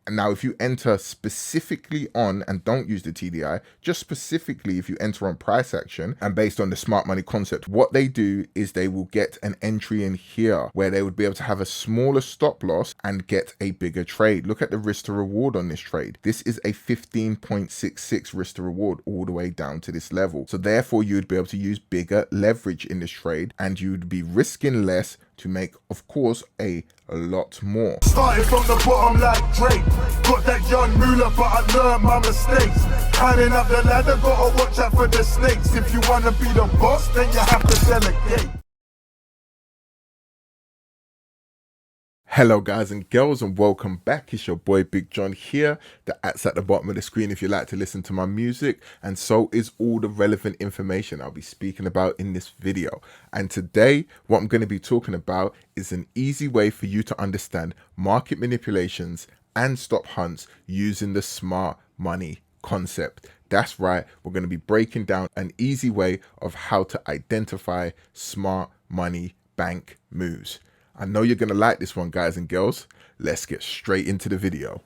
And now if you enter specifically on, and don't use the TDI, just specifically if you enter on price action and based on the smart money concept, what they do is they will get an entry in here where they would be able to have a smaller stop loss and get a bigger trade. Look at the risk to reward on this trade. This is a 15.66 risk to reward all the way down to this level. So therefore you'd be able to use bigger leverage in this trade and you'd be risking less to make, of course, a lot more. Started from the bottom like Drake. Got that young moolah, but I learned my mistakes. Climbing up the ladder, gotta watch out for the snakes. If you wanna be the boss, then you have to delegate. Hello guys and girls and welcome back. It's your boy Big John here. The @'s at the bottom of the screen if you like to listen to my music, and so is all the relevant information I'll be speaking about in this video. And today what I'm going to be talking about is an easy way for you to understand market manipulations and stop hunts using the smart money concept. That's right, we're going to be breaking down an easy way of how to identify smart money bank moves. I know you're going to like this one, guys and girls. Let's get straight into the video.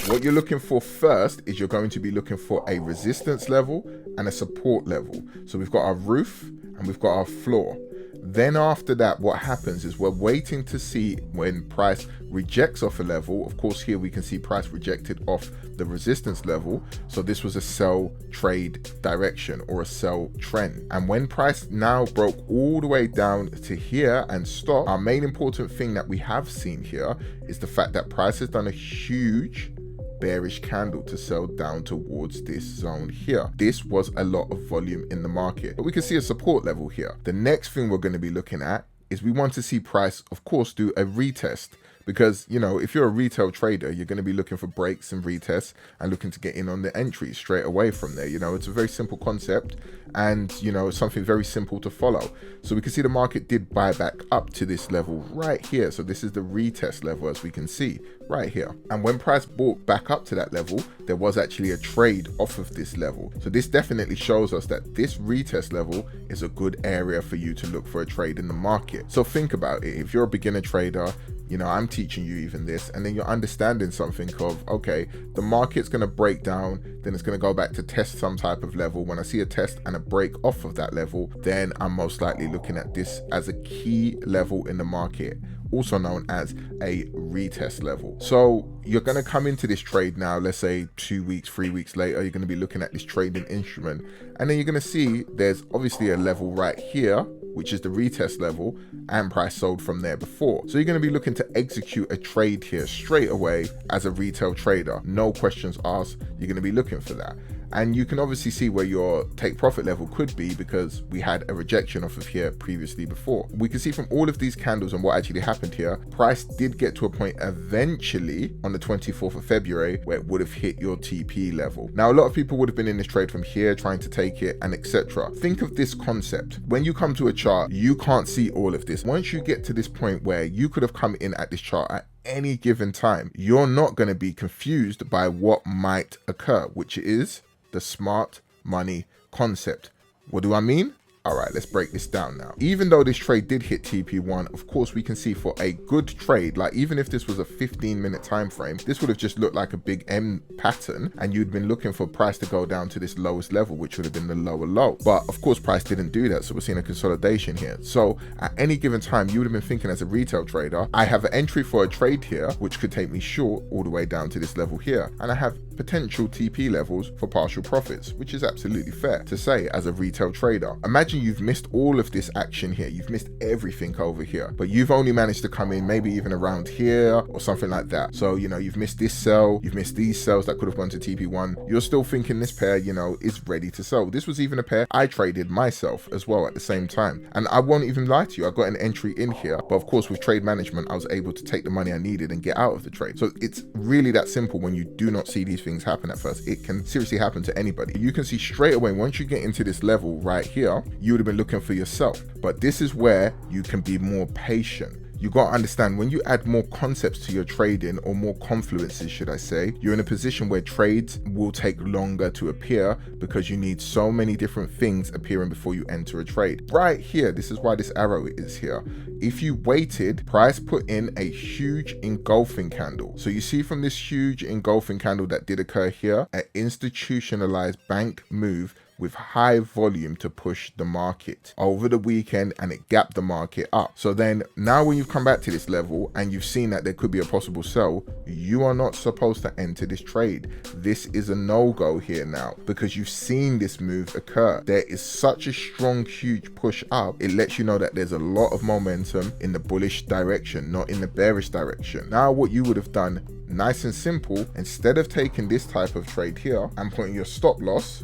What you're looking for first is you're going to be looking for a resistance level and a support level. So we've got our roof and we've got our floor. Then after that, what happens is we're waiting to see when price rejects off a level. Of course, here we can see price rejected off the resistance level. So this was a sell trade direction or a sell trend. And when price now broke all the way down to here and stopped, our main important thing that we have seen here is the fact that price has done a huge bearish candle to sell down towards this zone here. This was a lot of volume in the market, but we can see a support level here. The next thing we're going to be looking at is we want to see price, of course, do a retest. Because, you know, if you're a retail trader, you're going to be looking for breaks and retests and looking to get in on the entries straight away from there. You know, it's a very simple concept and, you know, something very simple to follow. So we can see the market did buy back up to this level right here. So this is the retest level, as we can see right here. And when price bought back up to that level, there was actually a trade off of this level. So this definitely shows us that this retest level is a good area for you to look for a trade in the market. So think about it. If you're a beginner trader, you know, I'm teaching you even this, and then you're understanding something of, okay, the market's going to break down, then it's going to go back to test some type of level. When I see a test and a break off of that level, then I'm most likely looking at this as a key level in the market, also known as a retest level. So you're going to come into this trade now, let's say 2 weeks, 3 weeks later, you're going to be looking at this trading instrument, and then you're going to see there's obviously a level right here, which is the retest level, and price sold from there before. So you're going to be looking to execute a trade here straight away as a retail trader. No questions asked, you're going to be looking for that. And you can obviously see where your take profit level could be because we had a rejection off of here previously before. We can see from all of these candles and what actually happened here, price did get to a point eventually on the 24th of February where it would have hit your TP level. Now, a lot of people would have been in this trade from here trying to take it and etc. Think of this concept. When you come to a chart, you can't see all of this. Once you get to this point where you could have come in at this chart at any given time, you're not going to be confused by what might occur, which is the smart money concept. What do I mean? All right, let's break this down now. Even though this trade did hit TP1, of course, we can see for a good trade, like even if this was a 15-minute time frame, this would have just looked like a big M pattern, and you'd been looking for price to go down to this lowest level, which would have been the lower low. But of course, price didn't do that, so we're seeing a consolidation here. So at any given time, you would have been thinking as a retail trader, I have an entry for a trade here, which could take me short all the way down to this level here, and I have potential TP levels for partial profits, which is absolutely fair to say as a retail trader. Imagine you've missed all of this action here, you've missed everything over here, but you've only managed to come in maybe even around here or something like that. So, you know, you've missed this sell, you've missed these sells that could have gone to TP1. You're still thinking this pair, you know, is ready to sell. This was even a pair I traded myself as well at the same time. And I won't even lie to you, I got an entry in here, but of course with trade management, I was able to take the money I needed and get out of the trade. So it's really that simple when you do not see these things happen at first. It can seriously happen to anybody. You can see straight away, once you get into this level right here, you would have been looking for yourself. But this is where you can be more patient. You got to understand, when you add more concepts to your trading, or more confluences should I say, you're in a position where trades will take longer to appear because you need so many different things appearing before you enter a trade. Right here, this is why this arrow is here. If you waited, price put in a huge engulfing candle. So you see from this huge engulfing candle that did occur here, an institutionalized bank move with high volume to push the market over the weekend, and it gapped the market up. So then now when you've come back to this level and you've seen that there could be a possible sell, you are not supposed to enter this trade. This is a no-go here now, because you've seen this move occur. There is such a strong, huge push up. It lets you know that there's a lot of momentum in the bullish direction, not in the bearish direction. Now what you would have done, nice and simple, instead of taking this type of trade here and putting your stop loss,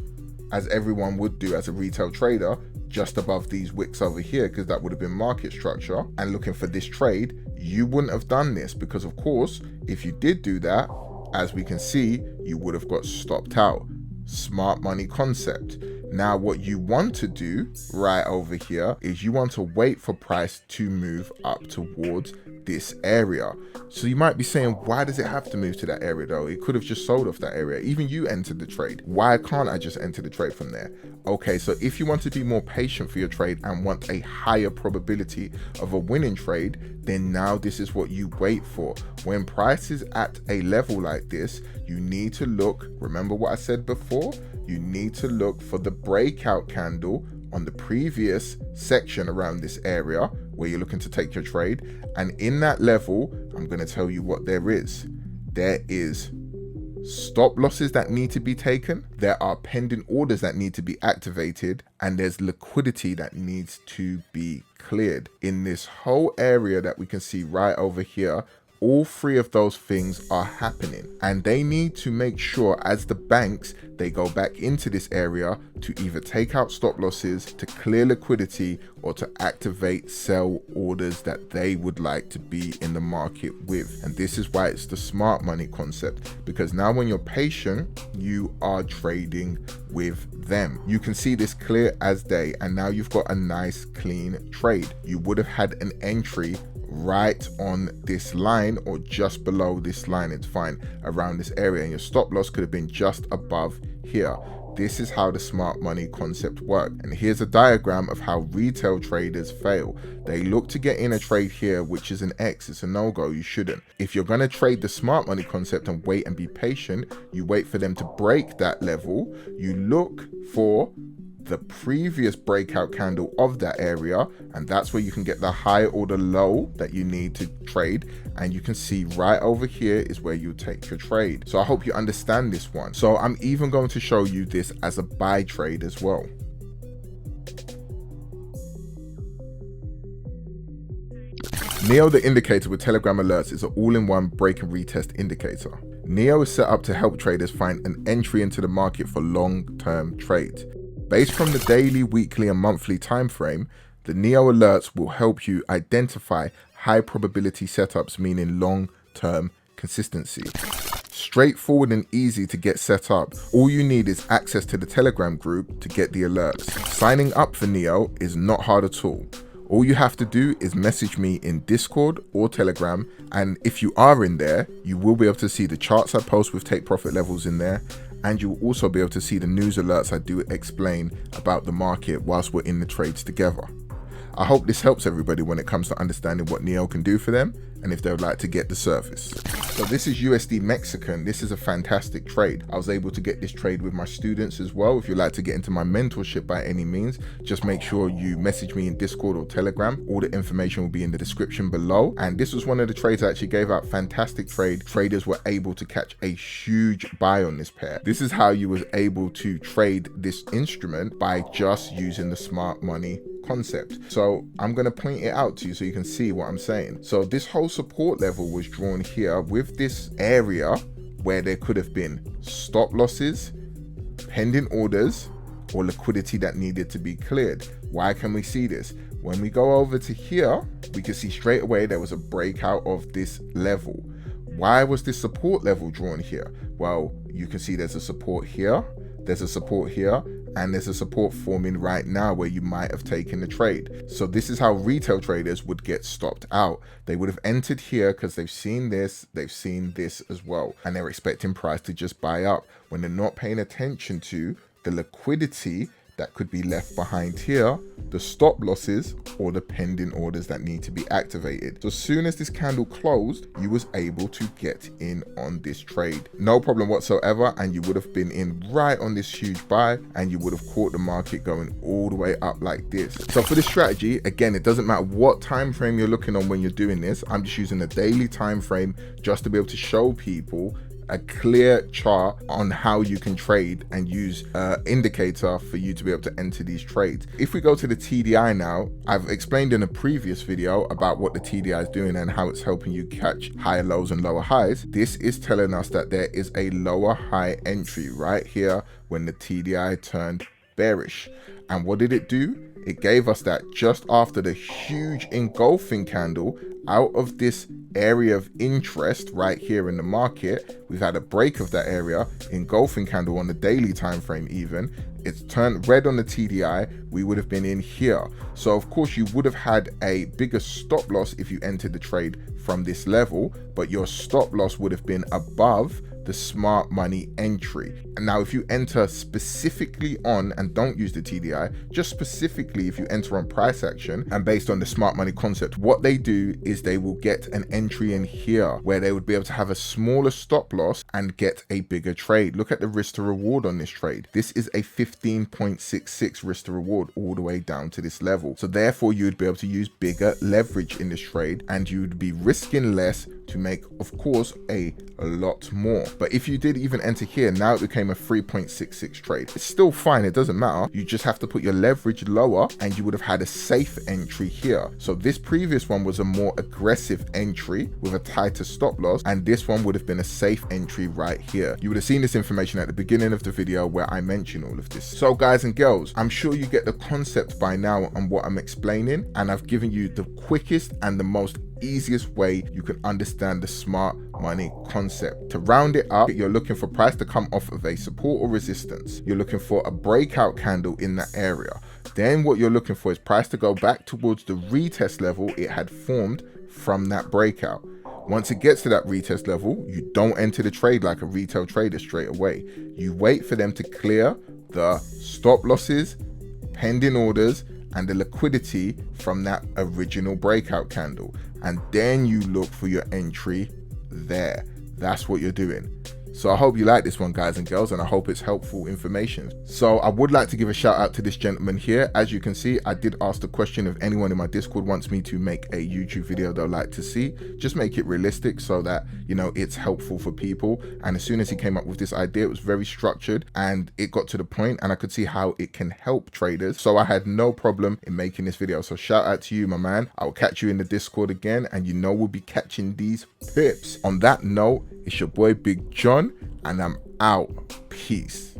as everyone would do as a retail trader, just above these wicks over here, because that would have been market structure, and looking for this trade, you wouldn't have done this, because of course, if you did do that, as we can see, you would have got stopped out. Smart money concept. Now what you want to do right over here is you want to wait for price to move up towards this area. So you might be saying, why does it have to move to that area though? It could have just sold off that area. Even you entered the trade. Why can't I just enter the trade from there? Okay, so if you want to be more patient for your trade and want a higher probability of a winning trade, then now this is what you wait for. When price is at a level like this, you need to look, remember what I said before? You need to look for the breakout candle on the previous section around this area where you're looking to take your trade. And in that level, I'm going to tell you what there is. There is stop losses that need to be taken. There are pending orders that need to be activated. And there's liquidity that needs to be cleared. In this whole area that we can see right over here, all three of those things are happening, and they need to make sure, as the banks, they go back into this area to either take out stop losses, to clear liquidity, or to activate sell orders that they would like to be in the market with. And this is why it's the smart money concept, because now when you're patient, you are trading with them. You can see this clear as day, and now you've got a nice clean trade. You would have had an entry right on this line or just below this line, it's fine, around this area, and your stop loss could have been just above here. This is how the smart money concept works. And here's a diagram of how retail traders fail. They look to get in a trade here, which is an X, it's a no-go, you shouldn't. If you're going to trade the smart money concept and wait and be patient, you wait for them to break that level, you look for the previous breakout candle of that area, and that's where you can get the high or the low that you need to trade. And you can see right over here is where you take your trade. So I hope you understand this one. So I'm even going to show you this as a buy trade as well. Neo, the indicator with Telegram alerts, is an all-in-one break and retest indicator. Neo is set up to help traders find an entry into the market for long-term trades. Based from the daily, weekly, and monthly time frame, the Neo alerts will help you identify high probability setups, meaning long-term consistency. Straightforward and easy to get set up. All you need is access to the Telegram group to get the alerts. Signing up for Neo is not hard at all. All you have to do is message me in Discord or Telegram, and if you are in there, you will be able to see the charts I post with take profit levels in there, and you'll also be able to see the news alerts I do explain about the market whilst we're in the trades together. I hope this helps everybody when it comes to understanding what Neo can do for them and if they would like to get the service. So this is USD Mexican. This is a fantastic trade. I was able to get this trade with my students as well. If you'd like to get into my mentorship by any means, just make sure you message me in Discord or Telegram. All the information will be in the description below. And this was one of the trades I actually gave out. Fantastic trade. Traders were able to catch a huge buy on this pair. This is how you was able to trade this instrument, by just using the smart money concept. So I'm going to point it out to you so you can see what I'm saying. So this whole support level was drawn here with this area where there could have been stop losses, pending orders, or liquidity that needed to be cleared. Why can we see this? When we go over to here, we can see straight away there was a breakout of this level. Why was this support level drawn here? Well, you can see there's a support here, there's a support here, and there's a support forming right now where you might have taken the trade. So this is how retail traders would get stopped out. They would have entered here because they've seen this as well, and they're expecting price to just buy up when they're not paying attention to the liquidity that could be left behind here, the stop losses, or the pending orders that need to be activated. So as soon as this candle closed, you was able to get in on this trade. No problem whatsoever, and you would have been in right on this huge buy, and you would have caught the market going all the way up like this. So for this strategy, again, it doesn't matter what time frame you're looking on when you're doing this. I'm just using a daily time frame just to be able to show people a clear chart on how you can trade and use an indicator for you to be able to enter these trades. If we go to the TDI now, I've explained in a previous video about what the TDI is doing and how it's helping you catch higher lows and lower highs. This is telling us that there is a lower high entry right here when the TDI turned bearish. And what did it do? It gave us that just after the huge engulfing candle out of this area of interest right here in the market. We've had a break of that area, engulfing candle on the daily time frame even. It's turned red on the TDI. We would have been in here. So of course you would have had a bigger stop loss if you entered the trade from this level, but your stop loss would have been above the smart money entry. And now if you enter specifically on, and don't use the TDI, just specifically if you enter on price action and based on the smart money concept, what they do is they will get an entry in here where they would be able to have a smaller stop loss and get a bigger trade. Look at the risk to reward on this trade. This is a 15.66 risk to reward all the way down to this level. So therefore you would be able to use bigger leverage in this trade, and you would be risking less to make, of course, a lot more. But if you did even enter here, now it became a 3.66 trade. It's still fine, it doesn't matter. You just have to put your leverage lower and you would have had a safe entry here. So this previous one was a more aggressive entry with a tighter stop loss, and this one would have been a safe entry right here. You would have seen this information at the beginning of the video where I mentioned all of this. So guys and girls, I'm sure you get the concept by now on what I'm explaining, and I've given you the quickest and the most easiest way you can understand the smart money concept. To round it up, you're looking for price to come off of a support or resistance. You're looking for a breakout candle in that area. Then what you're looking for is price to go back towards the retest level it had formed from that breakout. Once it gets to that retest level, you don't enter the trade like a retail trader straight away. You wait for them to clear the stop losses, pending orders, and the liquidity from that original breakout candle. And then you look for your entry there. That's what you're doing. So I hope you like this one, guys and girls, and I hope it's helpful information. So I would like to give a shout out to this gentleman here. As you can see, I did ask the question if anyone in my Discord wants me to make a YouTube video they'll like to see. Just make it realistic so that, you know, it's helpful for people. And as soon as he came up with this idea, it was very structured and it got to the point, and I could see how it can help traders. So I had no problem in making this video. So shout out to you, my man. I'll catch you in the Discord again, and you know we'll be catching these pips. On that note, it's your boy Big John, and I'm out. Peace.